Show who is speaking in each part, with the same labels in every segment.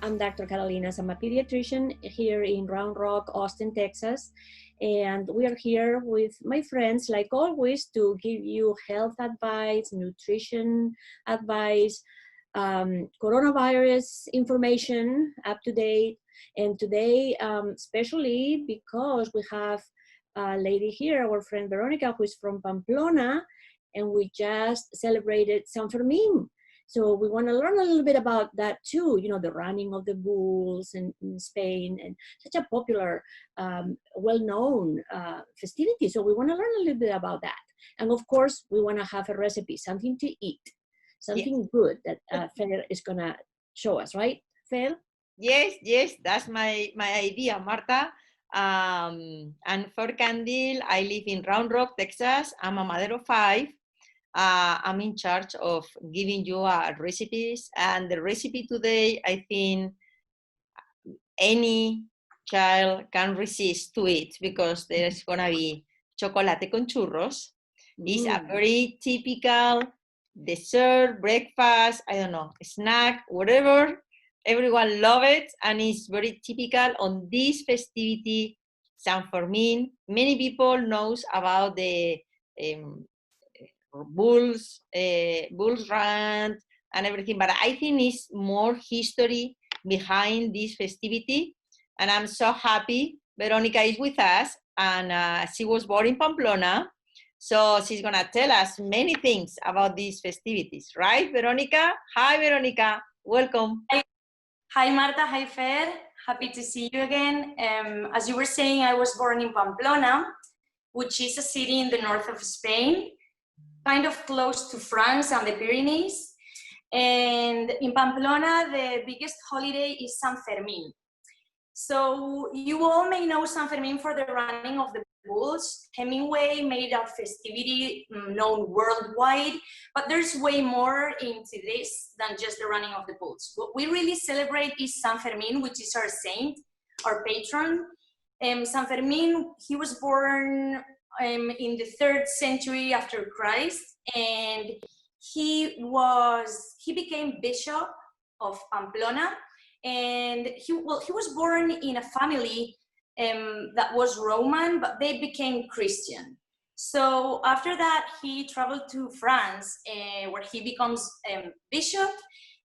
Speaker 1: I'm Dr. Catalina. I'm a pediatrician here in Round Rock, Austin, Texas. And we are here with my friends, like always, to give you health advice, nutrition advice, coronavirus information up to date. And today, especially because we have a lady here, our friend Verónica, who is from Pamplona, and we just celebrated San Fermín. So we want to learn a little bit about that too, you know, the running of the bulls in Spain, and such a popular, well-known festivity. So we want to learn a little bit about that. And of course, we want to have a recipe, something to eat, something good that Fer is going to show us, right, Fer?
Speaker 2: Yes, that's my idea, Marta. And for Candil, I live in Round Rock, Texas. I'm a mother of 5. I'm in charge of giving you recipes, and the recipe today, I think any child can resist to it because there's gonna be chocolate con churros. It's a very typical dessert, breakfast, I don't know, snack, whatever. Everyone love it, and it's very typical on this festivity, San Fermín. Many people knows about the bulls run and everything, but I think it's more history behind this festivity, and I'm so happy Verónica is with us, and she was born in Pamplona, so she's gonna tell us many things about these festivities, right, Verónica? Hi, Verónica, welcome.
Speaker 3: Hi, Marta. Hi, Fer. Happy to see you again. As you were saying, I was born in Pamplona, which is a city in the north of Spain, kind of close to France and the Pyrenees. And in Pamplona, the biggest holiday is San Fermín. So you all may know San Fermín for the running of the bulls. Hemingway made a festivity known worldwide, but there's way more into this than just the running of the bulls. What we really celebrate is San Fermín, which is our saint, our patron. San Fermín, he was born in the 3rd century after Christ, and he became bishop of Pamplona, and he was born in a family that was Roman, but they became Christian. So after that, he traveled to France, where he becomes bishop,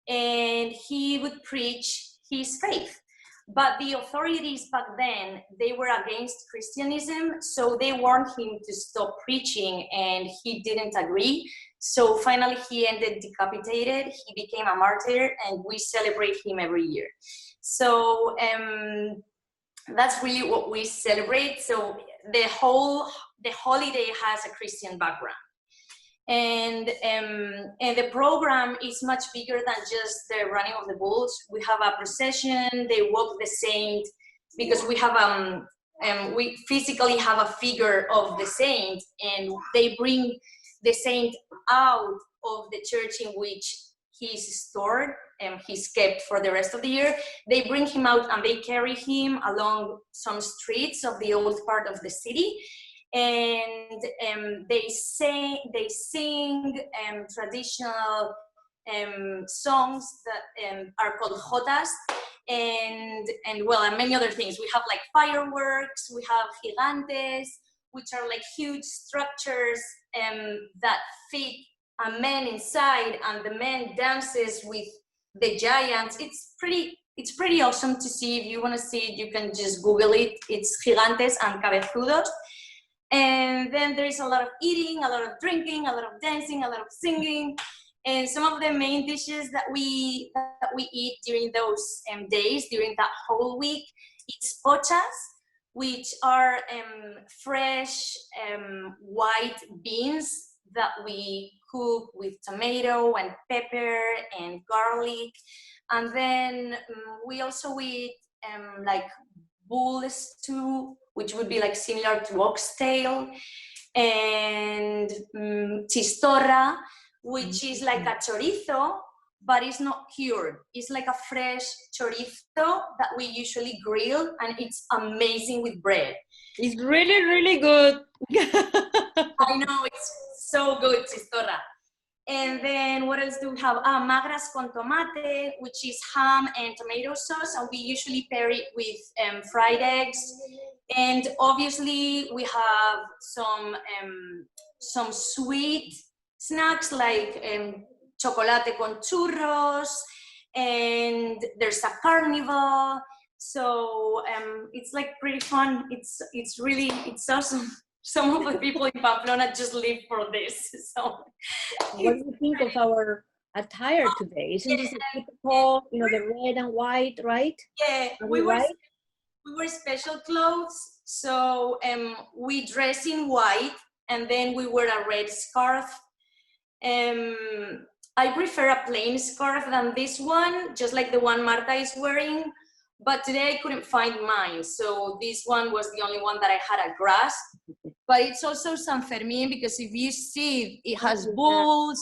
Speaker 3: and he would preach his faith. But the authorities back then, they were against Christianism, so they warned him to stop preaching, and he didn't agree. So finally, he ended decapitated. He became a martyr, and we celebrate him every year. So that's really what we celebrate. So the holiday has a Christian background. And the program is much bigger than just the running of the bulls. We have a procession, they walk the saint, because we have we physically have a figure of the saint, and they bring the saint out of the church in which he's stored and he's kept for the rest of the year. They bring him out and they carry him along some streets of the old part of the city. And they sing traditional songs that are called jotas, and many other things. We have like fireworks, we have gigantes, which are like huge structures that fit a man inside, and the man dances with the giants. It's pretty awesome to see. If you want to see it, you can just Google it. It's gigantes and cabezudos. And then there is a lot of eating, a lot of drinking, a lot of dancing, a lot of singing. And some of the main dishes that we eat during those days, during that whole week, it's pochas, which are fresh white beans that we cook with tomato and pepper and garlic. And then we also eat like bull stew, which would be like similar to oxtail, and chistorra, which is like a chorizo, but it's not cured. It's like a fresh chorizo that we usually grill, and it's amazing with bread.
Speaker 2: It's really, really good.
Speaker 3: I know, it's so good, chistorra. And then what else do we have? Magras con tomate, which is ham and tomato sauce, and we usually pair it with fried eggs. And obviously we have some sweet snacks like chocolate con churros, and there's a carnival. So it's like pretty fun. It's awesome. Some of the people in Pamplona just live for this. So
Speaker 1: what do you think of our attire today? Isn't this a typical, you know, the red and white, right?
Speaker 3: Yeah,
Speaker 1: Are
Speaker 3: we
Speaker 1: right?
Speaker 3: were special clothes. So we dress in white, and then we wear a red scarf. I prefer a plain scarf than this one, just like the one Marta is wearing. But today I couldn't find mine, so this one was the only one that I had a grasp. But it's also San Fermín, because if you see, it has bulls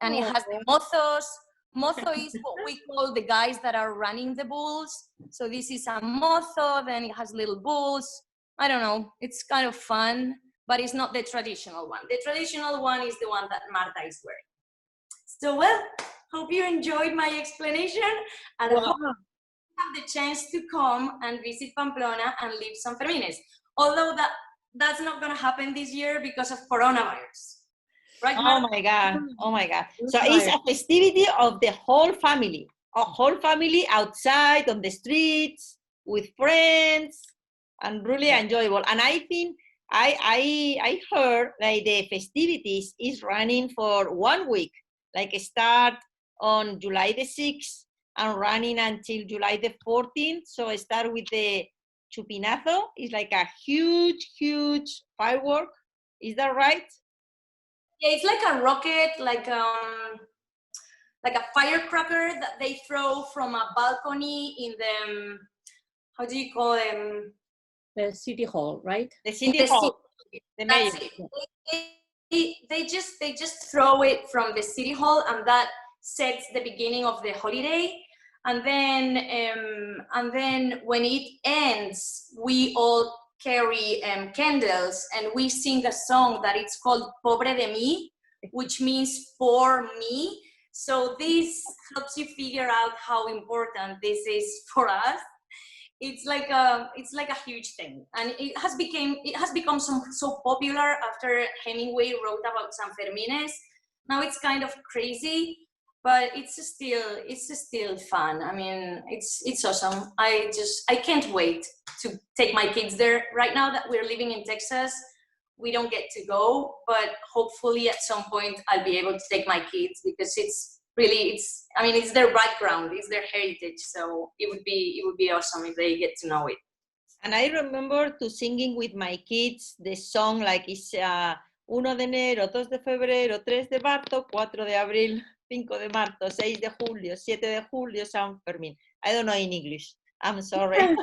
Speaker 3: and it has the mozos. Mozo is what we call the guys that are running the bulls. So this is a mozo, then it has little bulls. I don't know, it's kind of fun, but it's not the traditional one. The traditional one is the one that Marta is wearing. So well, hope you enjoyed my explanation, and hope you have the chance to come and visit Pamplona and live San Fermines. Although that's not going to happen this year because of coronavirus. Right, Marta?
Speaker 2: Oh my God, oh my God. So it's a festivity of the whole family, outside on the streets with friends, and really enjoyable. And I think I heard like the festivities is running for 1 week, like start on July the 6th and running until July the 14th. So I start with the chupinazo. It's like a huge firework. Is that right?
Speaker 3: Yeah, it's like a rocket, like a firecracker that they throw from a balcony in the, how do you call them?
Speaker 1: The city hall, right?
Speaker 2: The city hall. The mayor.
Speaker 3: They just throw it from the city hall, and that sets the beginning of the holiday. And then when it ends, we all carry candles, and we sing a song that it's called Pobre de mí, which means for me. So this helps you figure out how important this is for us. It's like a huge thing, and it has become so popular after Hemingway wrote about San Fermines. Now it's kind of crazy, but it's still fun. I mean, it's awesome. I can't wait to take my kids there. Right now that we're living in Texas, we don't get to go, but hopefully at some point I'll be able to take my kids, because it's their background, it's their heritage. So it would be awesome if they get to know it.
Speaker 2: And I remember to singing with my kids the song like it's 1 de enero, 2 de febrero, 3 de marzo, 4 de abril, 5 de marzo, 6 de julio, 7 de julio, San Fermín. I don't know in English. I'm sorry.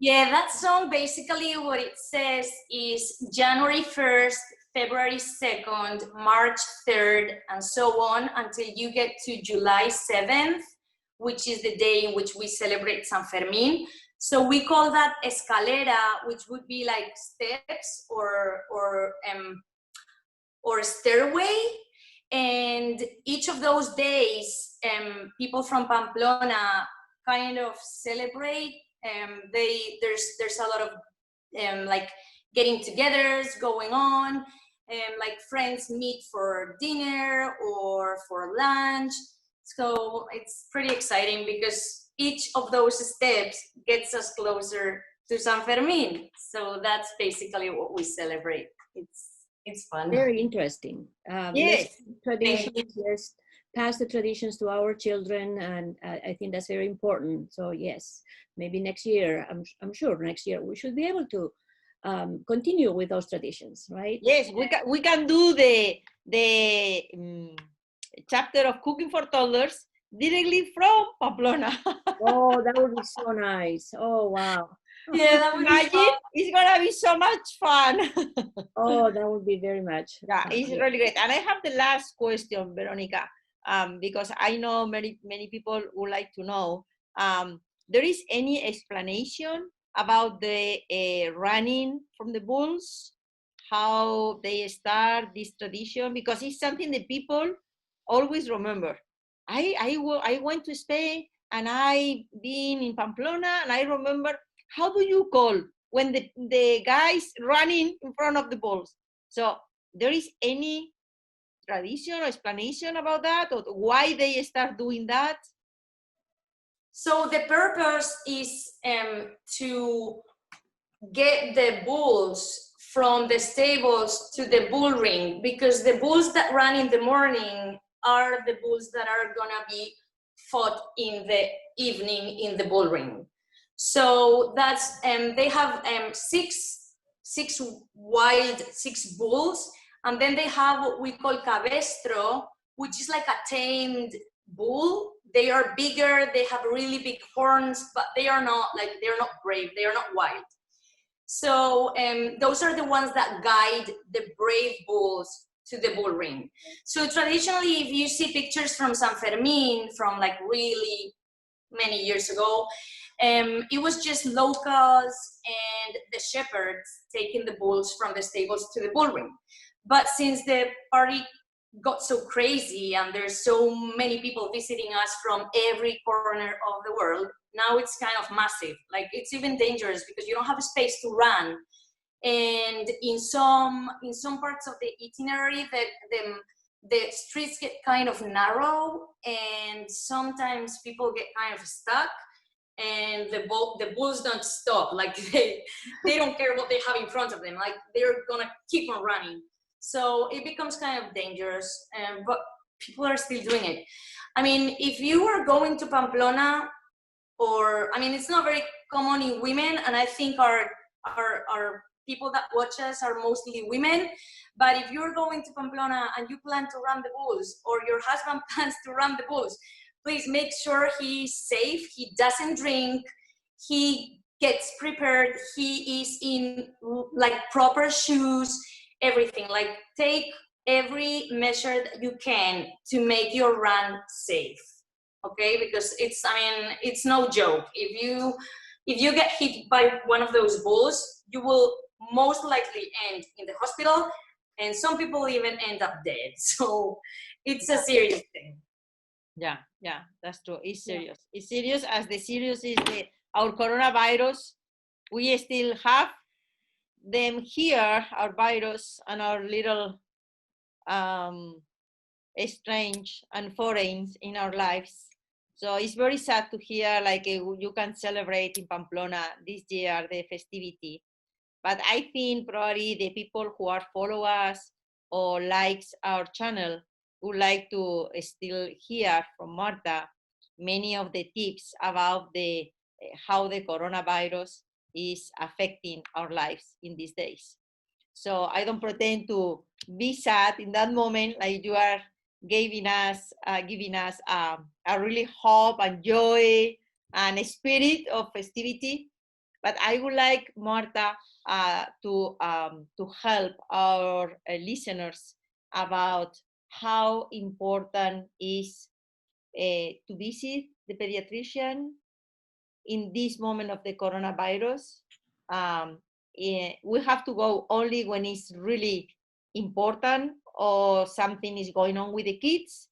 Speaker 3: Yeah, that song, basically what it says is January 1st, February 2nd, March 3rd, and so on until you get to July 7th, which is the day in which we celebrate San Fermín. So we call that escalera, which would be like steps or stairway. And each of those days, people from Pamplona kind of celebrate. There's a lot of like getting togethers going on, like friends meet for dinner or for lunch. So it's pretty exciting because each of those steps gets us closer to San Fermín. So that's basically what we celebrate. It's fun.
Speaker 1: Very interesting.
Speaker 2: Yes.
Speaker 1: Traditions, let's pass the traditions to our children, and I think that's very important. So yes, maybe next year, I'm sure next year we should be able to continue with those traditions, right?
Speaker 2: Yes, we can do the chapter of Cooking for Toddlers directly from Pamplona.
Speaker 1: Oh, that would be so nice. Oh, wow.
Speaker 3: Yeah, that would be fun.
Speaker 2: It's gonna be so much fun.
Speaker 1: Oh, that would be very much.
Speaker 2: Yeah, it's really great. And I have the last question, Veronica, because I know many people would like to know. There is any explanation about the running from the bulls? how they start this tradition, because it's something that people always remember. I went to Spain and I been in Pamplona, and I remember, how do you call when the guys running in front of the balls? So there is any tradition or explanation about that, or why they start doing that?
Speaker 3: So the purpose is to get the bulls from the stables to the bull ring, because the bulls that run in the morning are the bulls that are gonna be fought in the evening in the bull ring. So that's they have six bulls, and then they have what we call cabestro, which is like a tamed bull. They are bigger, they have really big horns, but they're not brave, they are not wild. So those are the ones that guide the brave bulls to the bull ring. So traditionally, if you see pictures from San Fermín from like really many years ago, it was just locals and the shepherds taking the bulls from the stables to the bull ring. But since the party got so crazy and there's so many people visiting us from every corner of the world, now it's kind of massive. Like, it's even dangerous because you don't have a space to run. And in some parts of the itinerary, the streets get kind of narrow, and sometimes people get kind of stuck, and the bulls don't stop. Like, they don't care what they have in front of them. Like, they're gonna keep on running. So it becomes kind of dangerous, but people are still doing it. I mean, if you are going to Pamplona, it's not very common in women, and I think our people that watch us are mostly women. But if you're going to Pamplona and you plan to run the bulls, or your husband plans to run the bulls, please make sure he's safe, he doesn't drink, he gets prepared, he is in like proper shoes, everything. Like, take every measure that you can to make your run safe, okay? Because it's no joke. If you get hit by one of those bulls, you will most likely end in the hospital, and some people even end up dead. So it's a serious thing.
Speaker 2: Yeah, that's true. It's serious. Yeah. It's serious, as the serious is our coronavirus. We still have them here, our virus, and our little strange and foreign in our lives. So it's very sad to hear, like, you can celebrate in Pamplona this year the festivity. But I think probably the people who are followers or likes our channel would like to still hear from Marta many of the tips about how the coronavirus is affecting our lives in these days. So I don't pretend to be sad in that moment, like you are giving us a really hope and joy and a spirit of festivity. But I would like Marta to help our listeners about how important is to visit the pediatrician in this moment of the coronavirus. We have to go only when it's really important, or something is going on with the kids,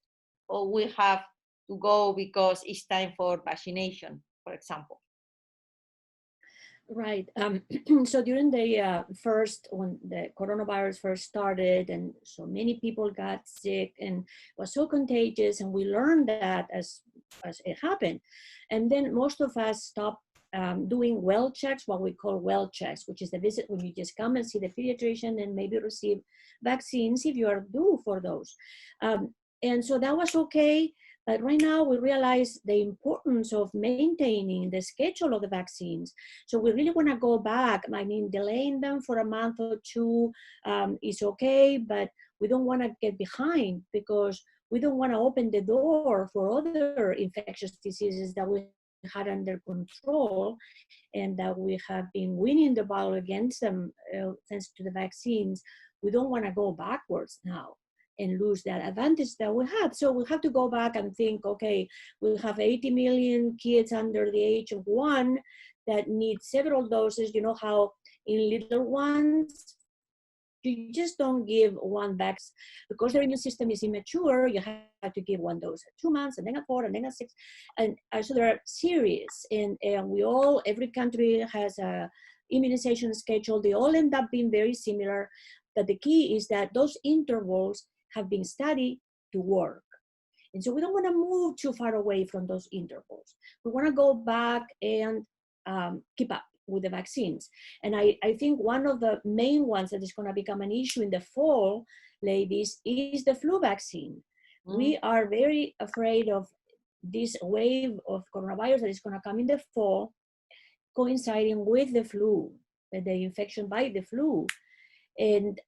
Speaker 2: or we have to go because it's time for vaccination, for example.
Speaker 1: Right. So during the when the coronavirus first started, and so many people got sick and was so contagious, and we learned that as it happened. And then most of us stopped doing well checks, what we call well checks, which is the visit when you just come and see the pediatrician and maybe receive vaccines if you are due for those. And so that was okay. But right now we realize the importance of maintaining the schedule of the vaccines. So we really want to go back. I mean, delaying them for a month or two is okay, but we don't want to get behind, because we don't want to open the door for other infectious diseases that we had under control and that we have been winning the battle against them thanks to the vaccines. We don't want to go backwards now and lose that advantage that we had. So we have to go back and think, okay, we have 80 million kids under the age of 1 that need several doses. You know how in little ones, You just don't give one vaccine because their immune system is immature. You have to give one dose at 2 months, and then at 4, and then at 6, and so they're serious. And every country has a immunization schedule. They all end up being very similar. But the key is that those intervals have been studied to work. And so we don't want to move too far away from those intervals. We want to go back and keep up with the vaccines. And I think one of the main ones that is going to become an issue in the fall, ladies, is the flu vaccine. We are very afraid of this wave of coronavirus that is going to come in the fall, coinciding with the flu, the infection by the flu. And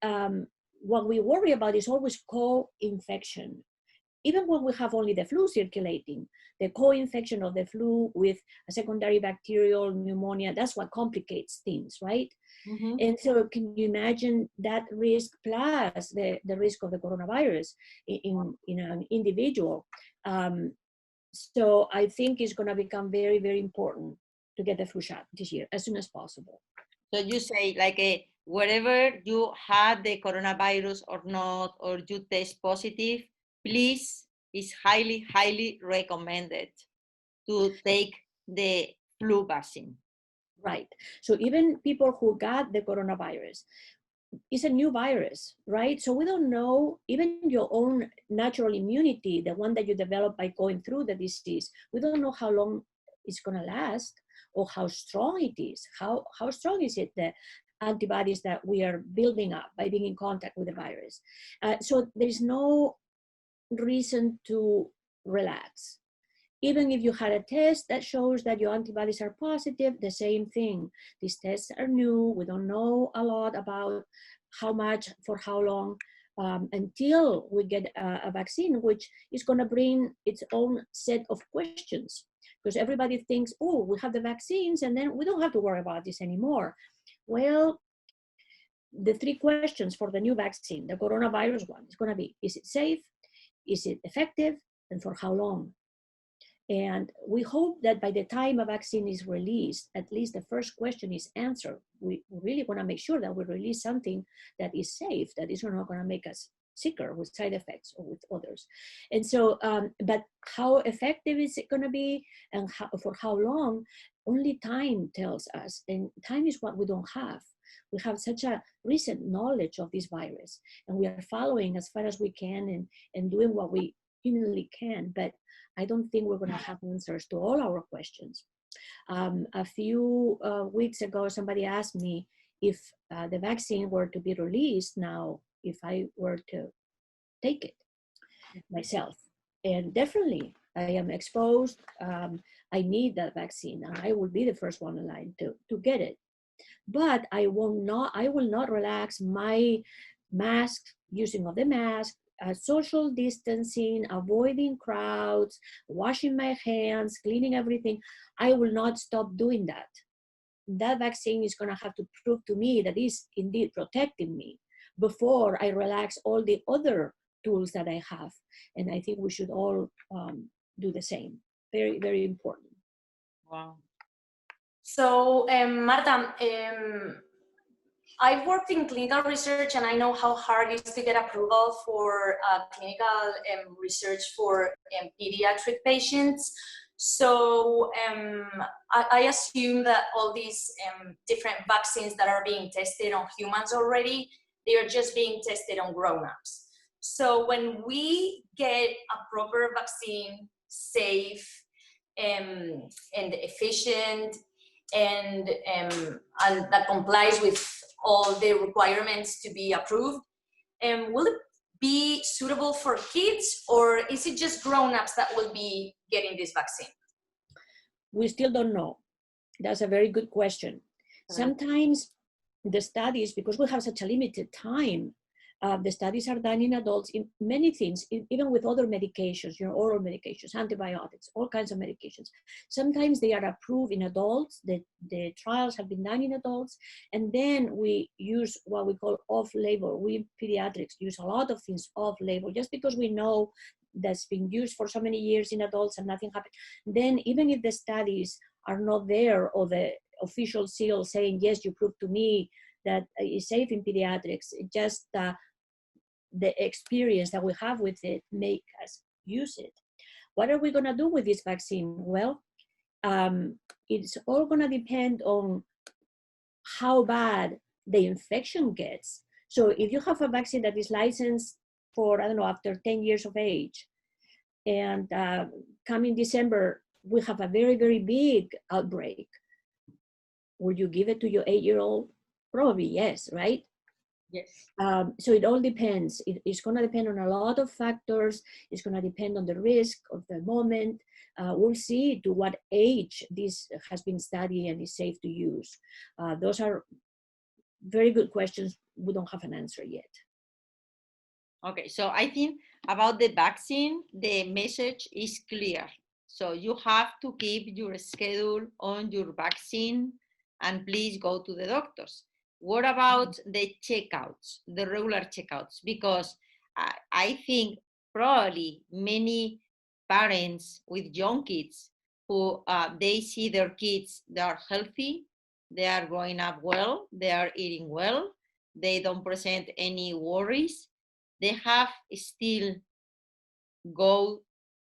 Speaker 1: what we worry about is always co-infection. Even when we have only the flu circulating, the co-infection of the flu with a secondary bacterial pneumonia, that's what complicates things, right? Mm-hmm. And so can you imagine that risk plus the risk of the coronavirus in an individual? So I think it's going to become very, very important to get the flu shot this year as soon as possible.
Speaker 2: So you say like wherever you had the coronavirus or not, or you test positive, please, it's highly, highly recommended to take the flu vaccine.
Speaker 1: Right. So even people who got the coronavirus, it's a new virus, right? So we don't know, even your own natural immunity, the one that you develop by going through the disease, we don't know how long it's going to last or how strong it is. How strong is it, the antibodies that we are building up by being in contact with the virus? So there's no reason to relax. Even if you had a test that shows that your antibodies are positive, the same thing. These tests are new. We don't know a lot about how much, for how long, until we get a vaccine, which is going to bring its own set of questions. Because everybody thinks, oh, we have the vaccines, and then we don't have to worry about this anymore. Well, the 3 questions for the new vaccine, the coronavirus one, is going to be, is it safe? Is it effective? And for how long? And we hope that by the time a vaccine is released, at least the first question is answered. We really want to make sure that we release something that is safe, that is not going to make us sicker with side effects or with others. And so, but how effective is it going to be, and for how long, only time tells us. And time is what we don't have. We have such a recent knowledge of this virus, and we are following as far as we can and doing what we humanly can, but I don't think we're going to have answers to all our questions. A few weeks ago, somebody asked me if the vaccine were to be released now, if I were to take it myself. And definitely, I am exposed. I need that vaccine, and I will be the first one in line to get it. But I will not relax my mask, using of the mask, social distancing, avoiding crowds, washing my hands, cleaning everything. I will not stop doing that. That vaccine is going to have to prove to me that it's indeed protecting me before I relax all the other tools that I have. And I think we should all do the same. Very, very important.
Speaker 2: Wow.
Speaker 3: So, Marta, I've worked in clinical research, and I know how hard it is to get approval for clinical research for pediatric patients. So I assume that all these different vaccines that are being tested on humans already, they are just being tested on grown-ups. So when we get a proper vaccine, safe and efficient, and that complies with all the requirements to be approved, will it be suitable for kids, or is it just grown-ups that will be getting this vaccine?
Speaker 1: We still don't know. That's a very good question. Sometimes the studies, because we have such a limited time, the studies are done in adults in many things, even with other medications, oral medications, antibiotics, all kinds of medications. Sometimes they are approved in adults, the trials have been done in adults, and then we use what we call off-label. We pediatrics use a lot of things off-label, just because we know that's been used for so many years in adults and nothing happened. Then even if the studies are not there, or the official seal saying, yes, you proved to me that is safe in pediatrics. It just the experience that we have with it make us use it. What are we going to do with this vaccine? Well, it's all going to depend on how bad the infection gets. So if you have a vaccine that is licensed for, I don't know, after 10 years of age, and coming December, we have a very, very big outbreak, would you give it to your 8-year-old? Probably yes, right?
Speaker 2: Yes.
Speaker 1: So it all depends. It's going to depend on a lot of factors. It's going to depend on the risk of the moment. We'll see to what age this has been studied and is safe to use. Those are very good questions. We don't have an answer yet.
Speaker 2: Okay, so I think about the vaccine, the message is clear. So you have to keep your schedule on your vaccine and please go to the doctors. What about the checkouts, the regular checkouts? Because I think probably many parents with young kids who they see their kids, they are healthy, they are growing up well, they are eating well, they don't present any worries. They have still go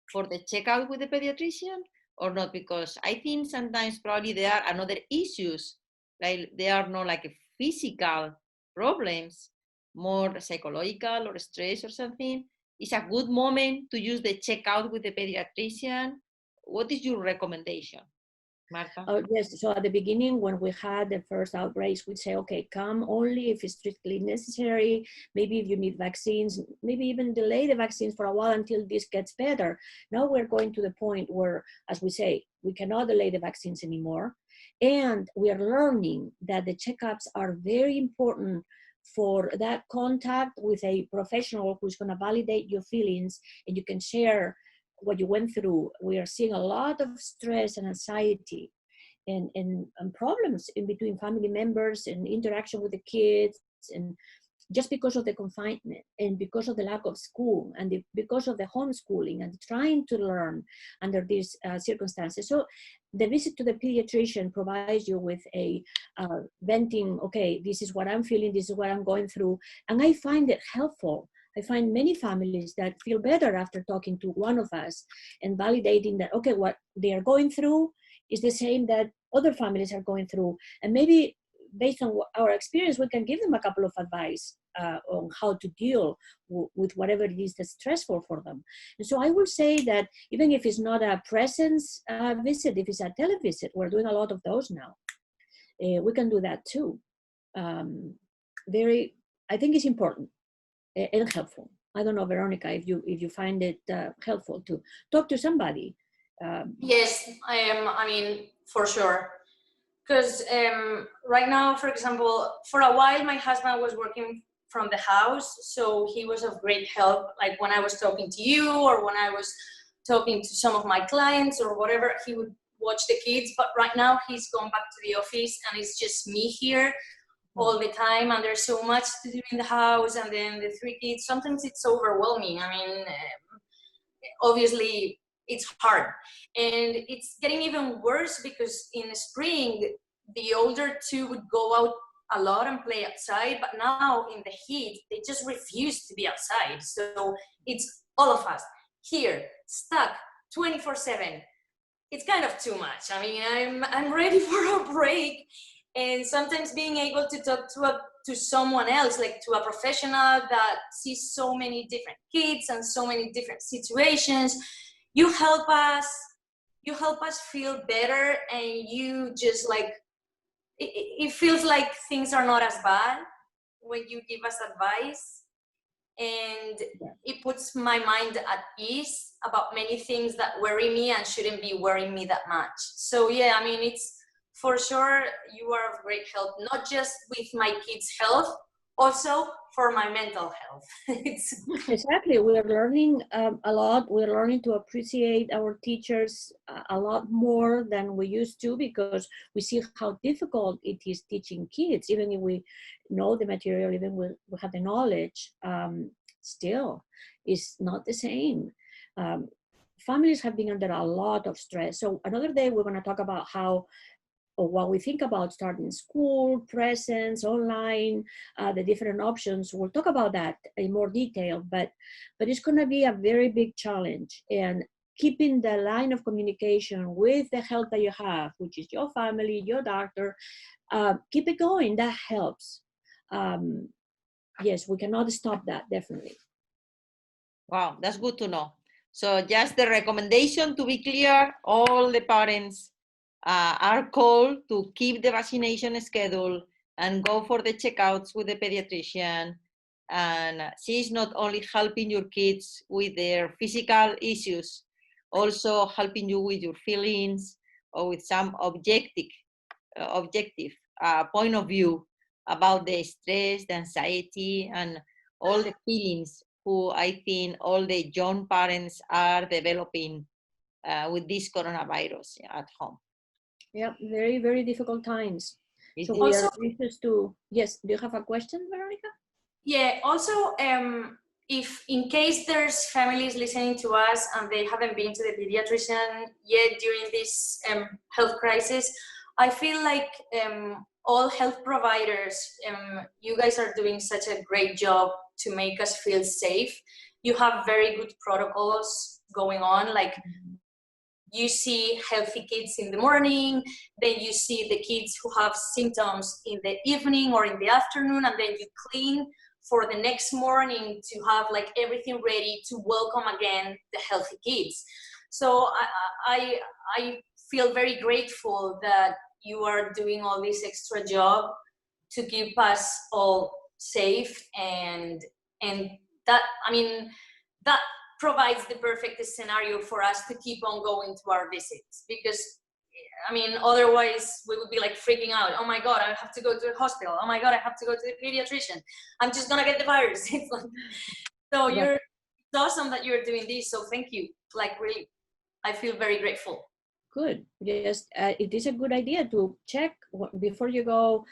Speaker 2: for the checkout with the pediatrician or not? Because I think sometimes probably there are another issues, like there are not like physical problems, more psychological or stress or something. It's a good moment to use the checkout with the pediatrician. What is your recommendation, Marta?
Speaker 1: Yes, so at the beginning, when we had the first outbreaks, we'd say, okay, come only if it's strictly necessary. Maybe if you need vaccines, maybe even delay the vaccines for a while until this gets better. Now we're going to the point where, as we say, we cannot delay the vaccines anymore. And we are learning that the checkups are very important for that contact with a professional who's going to validate your feelings and you can share what you went through. We are seeing a lot of stress and anxiety and problems in between family members and interaction with the kids, and just because of the confinement and because of the lack of school and because of the homeschooling and trying to learn under these circumstances. So the visit to the pediatrician provides you with a venting, okay, this is what I'm feeling, this is what I'm going through, and I find it helpful. I find many families that feel better after talking to one of us and validating that, okay, what they are going through is the same that other families are going through. And maybe based on our experience, we can give them a couple of advice on how to deal with whatever it is that's stressful for them. And so I will say that even if it's not a presence visit, if it's a televisit, we're doing a lot of those now. We can do that too. I think it's important and helpful. I don't know, Veronica, if you find it helpful to talk to somebody.
Speaker 3: Yes, I am. I mean, for sure. Because right now, for example, for a while, my husband was working from the house, so he was of great help. Like when I was talking to you or when I was talking to some of my clients or whatever, he would watch the kids. But right now, he's gone back to the office and it's just me here all the time, and there's so much to do in the house, and then the 3 kids. Sometimes it's overwhelming. I mean, obviously it's hard, and it's getting even worse because in the spring the older 2 would go out a lot and play outside, but now in the heat they just refuse to be outside. So it's all of us here stuck 24/7. It's kind of too much. I mean, I'm ready for a break. And sometimes being able to talk to someone else, like to a professional that sees so many different kids and so many different situations, you help us feel better, and you just like, it feels like things are not as bad when you give us advice, and it puts my mind at ease about many things that worry me and shouldn't be worrying me that much. So yeah, I mean, it's, for sure, you are of great help, not just with my kids' health, also for my mental health.
Speaker 1: Exactly, we are learning a lot. We're learning to appreciate our teachers a lot more than we used to, because we see how difficult it is teaching kids. Even if we know the material, even we have the knowledge, still it's not the same. Families have been under a lot of stress. So another day we're going to talk about how or what we think about starting school, presence, online, the different options. We'll talk about that in more detail, but it's going to be a very big challenge. And keeping the line of communication with the help that you have, which is your family, your doctor, keep it going. That helps. Yes, we cannot stop that, definitely.
Speaker 2: Wow, that's good to know. So just the recommendation, to be clear, all the parents are called to keep the vaccination schedule and go for the checkouts with the pediatrician. And she's not only helping your kids with their physical issues, also helping you with your feelings or with some objective point of view about the stress, the anxiety, and all the feelings who I think all the young parents are developing with this coronavirus at home.
Speaker 1: Yeah, very, very difficult times. So we
Speaker 3: Also,
Speaker 1: are anxious to, yes, do you have a question, Veronica?
Speaker 3: yeah, also, if in case there's families listening to us and they haven't been to the pediatrician yet during this health crisis, I feel like all health providers, you guys are doing such a great job to make us feel safe. You have very good protocols going on, like you see healthy kids in the morning, then you see the kids who have symptoms in the evening or in the afternoon, and then you clean for the next morning to have like everything ready to welcome again the healthy kids. So I feel very grateful that you are doing all this extra job to keep us all safe, and that, I mean, that provides the perfect scenario for us to keep on going to our visits, because I mean, otherwise we would be like freaking out. Oh my God, I have to go to the hospital. Oh my God, I have to go to the pediatrician. I'm just gonna get the virus. It's like, so it's awesome that you're doing this. So thank you. Like really, I feel very grateful.
Speaker 1: Good. Yes, it is a good idea to check before you go.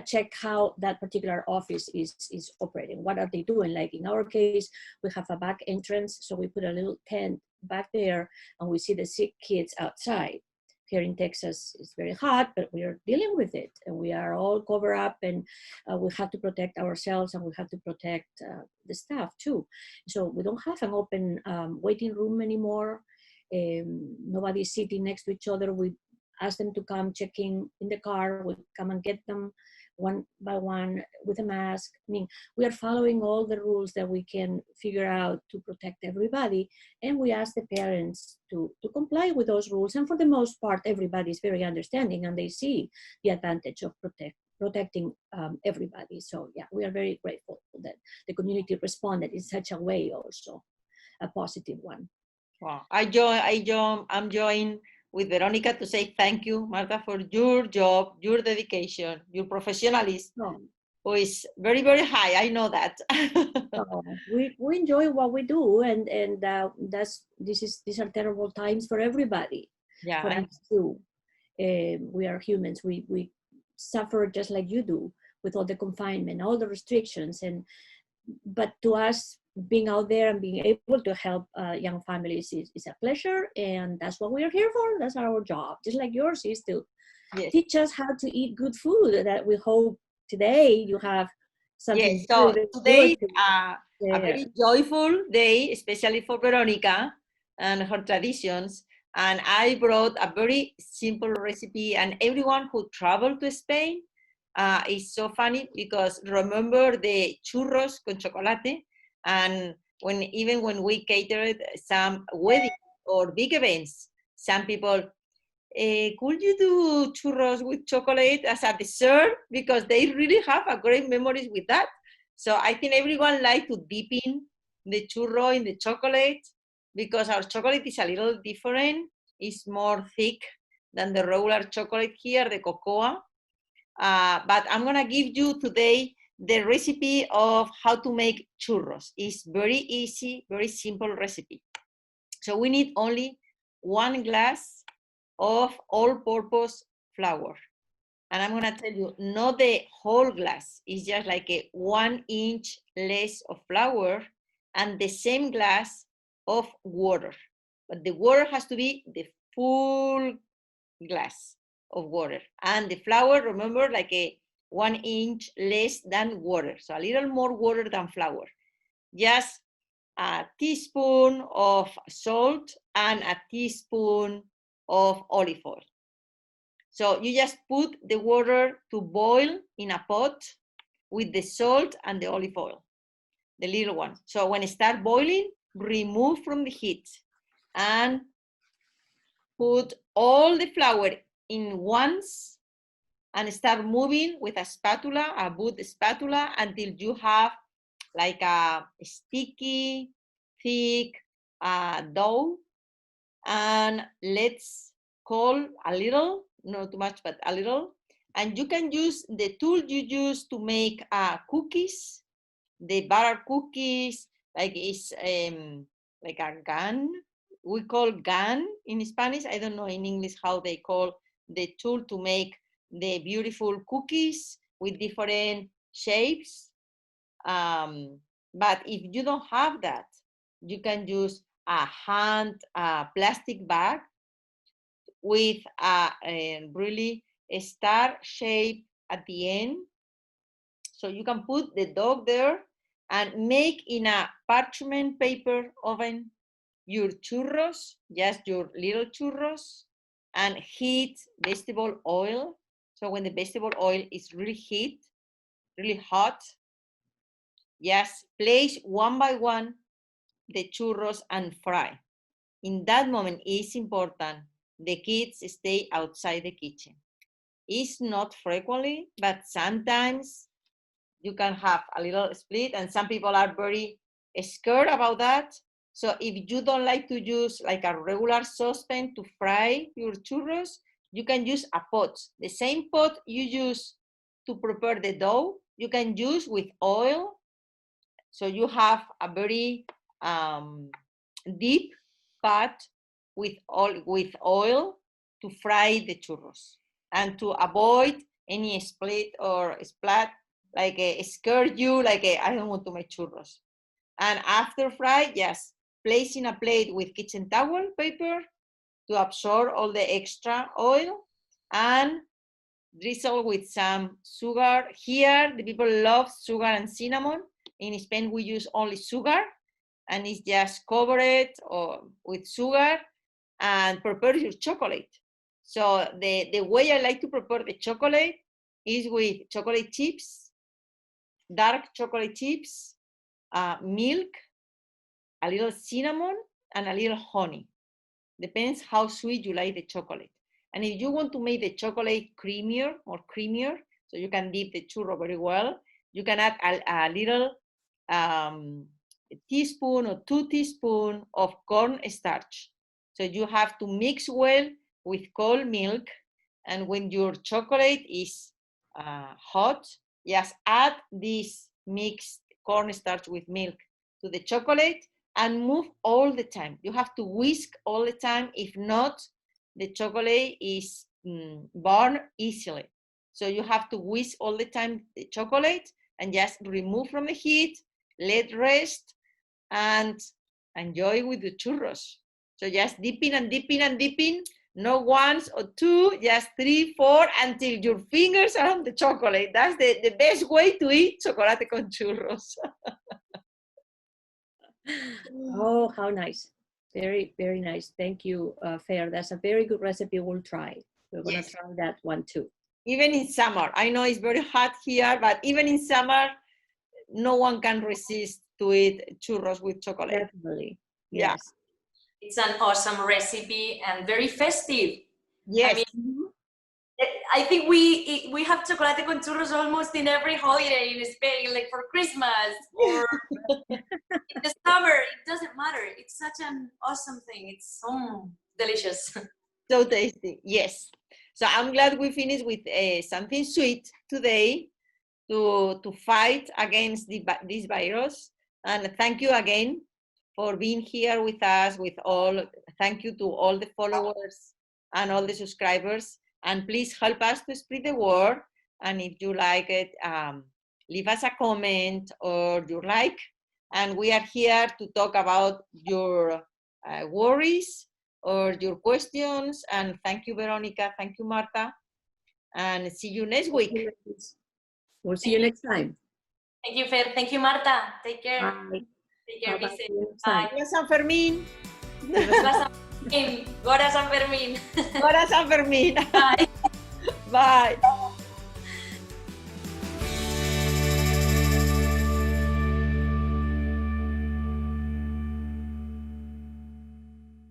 Speaker 1: Check how that particular office is operating. What are they doing? Like in our case, we have a back entrance, so we put a little tent back there, and we see the sick kids outside. Here in Texas, it's very hot, but we are dealing with it, and we are all covered up, and we have to protect ourselves, and we have to protect the staff too. So we don't have an open waiting room anymore. Nobody's sitting next to each other. We ask them to come check in the car. We come and get them one by one with a mask. I mean, we are following all the rules that we can figure out to protect everybody. And we ask the parents to comply with those rules. And for the most part, everybody is very understanding, and they see the advantage of protecting everybody. So yeah, we are very grateful that the community responded in such a way, also a positive one.
Speaker 2: Wow. I'm joining with Veronica to say thank you, Marta, for your job, your dedication, your professionalism, who is very, very high. I know that.
Speaker 1: We enjoy what we do, and these are terrible times for everybody.
Speaker 2: Yeah.
Speaker 1: For us too. We are humans. We suffer just like you do with all the confinement, all the restrictions, but to us, being out there and being able to help young families is a pleasure, and that's what we are here for. That's our job, just like yours is to teach us how to eat good food. That we hope today you have something.
Speaker 2: Yes, so today is a very joyful day, especially for Veronica and her traditions. And I brought a very simple recipe, and everyone who traveled to Spain, is so funny because remember the churros con chocolate, and even when we catered some weddings or big events, some people, could you do churros with chocolate as a dessert? Because they really have a great memories with that. So I think everyone like to dip in the churro in the chocolate, because our chocolate is a little different. It's more thick than the regular chocolate here, the cocoa. But I'm gonna give you today the recipe of how to make churros. It's very easy, very simple recipe. So we need only 1 glass of all-purpose flour. And I'm gonna tell you, not the whole glass, it's just like a 1 inch less of flour, and the same glass of water. But the water has to be the full glass. of water. And the flour, remember, like a 1 inch less than water. So a little more water than flour. Just a teaspoon of salt and a teaspoon of olive oil. So you just put the water to boil in a pot with the salt and the olive oil, the little one. So when it starts boiling, remove from the heat and put all the flour in once and start moving with a spatula, a wood spatula, until you have like a sticky, thick dough. And let's call a little, not too much, but a little. And you can use the tool you use to make cookies, the butter cookies, like it's like a gun. We call gun in Spanish. I don't know in English how they call the tool to make the beautiful cookies with different shapes. But if you don't have that, you can use a hand plastic bag with a really a star shape at the end. So you can put the dough there and make in a parchment paper oven your churros, just your little churros, and heat vegetable oil. So when the vegetable oil is really heat, really hot, just place one by one the churros and fry. In that moment, it's important the kids stay outside the kitchen. It's not frequently, but sometimes you can have a little split, and some people are very scared about that. So if you don't like to use like a regular saucepan to fry your churros, you can use a pot. The same pot you use to prepare the dough, you can use with oil. So you have a very deep pot with oil to fry the churros, and to avoid any split or splat, like scare you, like I don't want to make churros. And after fry, just place in a plate with kitchen towel paper to absorb all the extra oil, and drizzle with some sugar. Here, the people love sugar and cinnamon. In Spain, we use only sugar, and it's just cover it with sugar and prepare your chocolate. So the way I like to prepare the chocolate is with chocolate chips, dark chocolate chips, milk, a little cinnamon, and a little honey. Depends how sweet you like the chocolate. And if you want to make the chocolate creamier, so you can dip the churro very well, you can add a little teaspoon or 2 teaspoons of cornstarch. So you have to mix well with cold milk, and when your chocolate is hot, just add this mixed cornstarch with milk to the chocolate and move all the time. You have to whisk all the time. If not, the chocolate is burned easily. So you have to whisk all the time the chocolate and just remove from the heat, let rest, and enjoy with the churros. So just dipping and dipping and dipping, not once or two, just 3, 4, until your fingers are on the chocolate. That's the best way to eat chocolate con churros.
Speaker 1: Oh, how nice. Very, very nice. Thank you, Fer. That's a very good recipe. We'll try. We're going to try that one too.
Speaker 2: Even in summer. I know it's very hot here, but even in summer, no one can resist to eat churros with chocolate.
Speaker 1: Definitely.
Speaker 2: Yeah.
Speaker 1: Yes.
Speaker 3: It's an awesome recipe and very festive.
Speaker 2: Yes.
Speaker 3: I mean, I think we have chocolate con churros almost in every holiday in Spain, like for Christmas or in the summer. It doesn't matter. It's such an awesome thing. It's so delicious.
Speaker 2: So tasty. Yes. So I'm glad we finished with something sweet today to fight against this virus. And thank you again for being here with us, thank you to all the followers and all the subscribers. And please help us to spread the word. And if you like it, leave us a comment or your like. And we are here to talk about your worries or your questions. And thank you, Veronica. Thank you, Marta. And see you next week.
Speaker 1: We'll see you next time.
Speaker 3: Thank you, Fer. Thank you, Marta. Take care.
Speaker 1: Bye.
Speaker 3: Take care. Be
Speaker 1: Bye-bye.
Speaker 3: safe.
Speaker 1: See you next time.
Speaker 2: Viva San Fermín.
Speaker 3: Viva San Fermín. Gora San Fermín.
Speaker 2: Gora San Fermín.
Speaker 3: Bye.
Speaker 2: Bye.